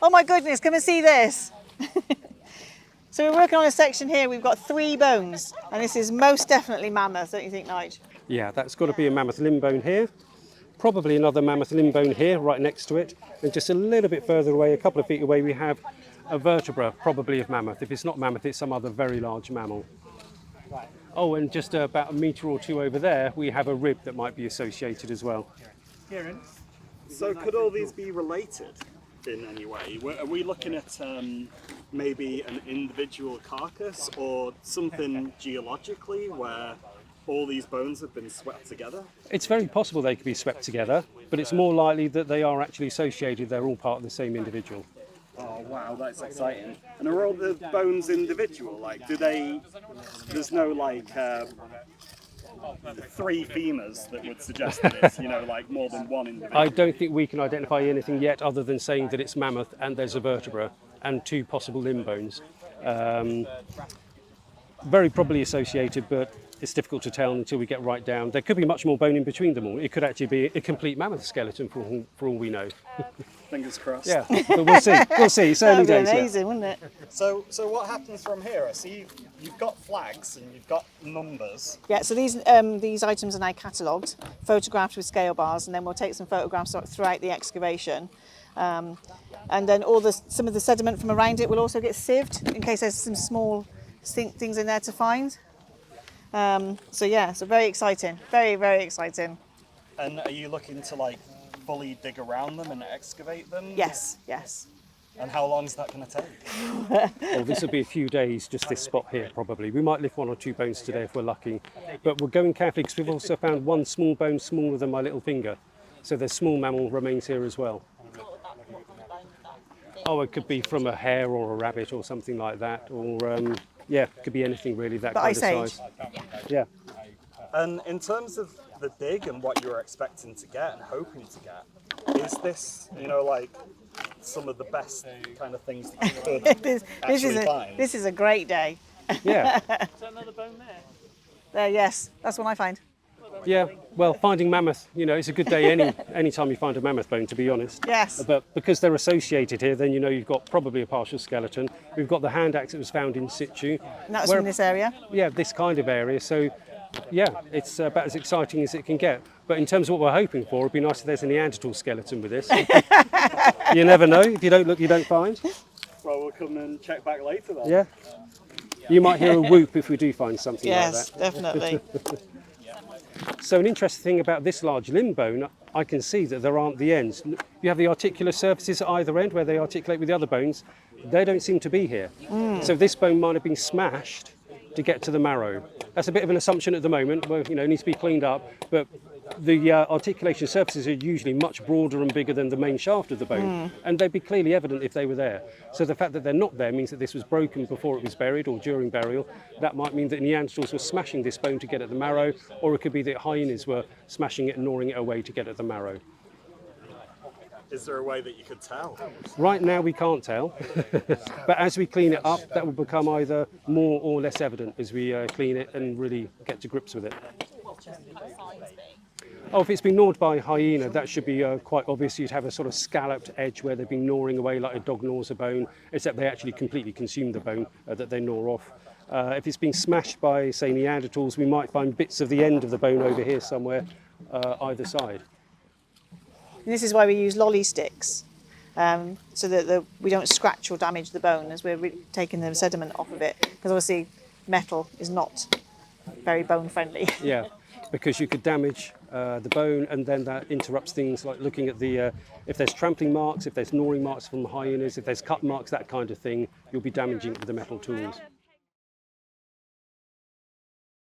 Oh my goodness, come and see this. So we're working on a section here, we've got 3 bones, and this is most definitely mammoth, don't you think, Nigel? Yeah, that's got to be a mammoth limb bone here. Probably another mammoth limb bone here, right next to it. And just a little bit further away, a couple of feet away, we have a vertebra, probably of mammoth. If it's not mammoth, it's some other very large mammal. Oh, and just about a metre or 2 over there, we have a rib that might be associated as well. So could all these be related in any way? Are we looking at maybe an individual carcass or something geologically where all these bones have been swept together? It's very possible they could be swept together, but it's more likely that they are actually associated. They're all part of the same individual. Oh wow, that's exciting. And are all the bones individual? Like, there's no like 3 femurs that would suggest that it's, like more than one individual? I don't think we can identify anything yet other than saying that it's mammoth and there's a vertebra and 2 possible limb bones. Very probably associated, but it's difficult to tell until we get right down. There could be much more bone in between them all. It could actually be a complete mammoth skeleton for all we know. Fingers crossed. Yeah, but we'll see. We'll see. It's early That would be days. amazing, wouldn't it? So what happens from here? I see you've got flags and you've got numbers. Yeah, so these items are now catalogued, photographed with scale bars, and then we'll take some photographs throughout the excavation. And then some of the sediment from around it will also get sieved in case there's some small things in there to find. So very exciting, very, very exciting. And are you looking to like fully dig around them and excavate them? Yes. And how long is that going to take? Oh, this will be a few days, just this spot here probably. We might lift 1 or 2 bones today if we're lucky. But we're going carefully because we've also found 1 small bone smaller than my little finger. So there's small mammal remains here as well. Oh, it could be from a hare or a rabbit or something like that. Or, it could be anything really, that kind of size. Yeah. And in terms of the dig and what you're expecting to get and hoping to get, is this, like some of the best kind of things that you could find? This is a great day. Yeah. Is that another bone there? Yes, that's what I find. Yeah, well, finding mammoth, it's a good day any time you find a mammoth bone, to be honest. Yes. But because they're associated here, then you've got probably a partial skeleton. We've got the hand axe that was found in situ. And that was from this area? Yeah, this kind of area. So, yeah, it's about as exciting as it can get. But in terms of what we're hoping for, it'd be nice if there's a Neanderthal skeleton with this. You never know. If you don't look, you don't find. Well, we'll come and check back later then. Yeah. You might hear a whoop if we do find something like that. Yes, definitely. So an interesting thing about this large limb bone, I can see that there aren't the ends. You have the articular surfaces at either end where they articulate with the other bones. They don't seem to be here. So this bone might have been smashed to get to the marrow. That's a bit of an assumption at the moment, where, it needs to be cleaned up, but the articulation surfaces are usually much broader and bigger than the main shaft of the bone, and they'd be clearly evident if they were there. So the fact that they're not there means that this was broken before it was buried or during burial. That might mean that Neanderthals were smashing this bone to get at the marrow, or it could be that hyenas were smashing it and gnawing it away to get at the marrow. Is there a way that you could tell? Right now we can't tell, but as we clean it up, that will become either more or less evident as we clean it and really get to grips with it. Oh, if it's been gnawed by a hyena, that should be quite obvious. You'd have a sort of scalloped edge where they've been gnawing away like a dog gnaws a bone, except they actually completely consume the bone that they gnaw off. If it's been smashed by, say, Neanderthals, we might find bits of the end of the bone over here somewhere, either side. And this is why we use lolly sticks, so that we don't scratch or damage the bone as we're taking the sediment off of it, because obviously metal is not very bone friendly. Yeah, because you could damage the bone, and then that interrupts things like looking at the, if there's trampling marks, if there's gnawing marks from hyenas, if there's cut marks, that kind of thing, you'll be damaging it with the metal tools.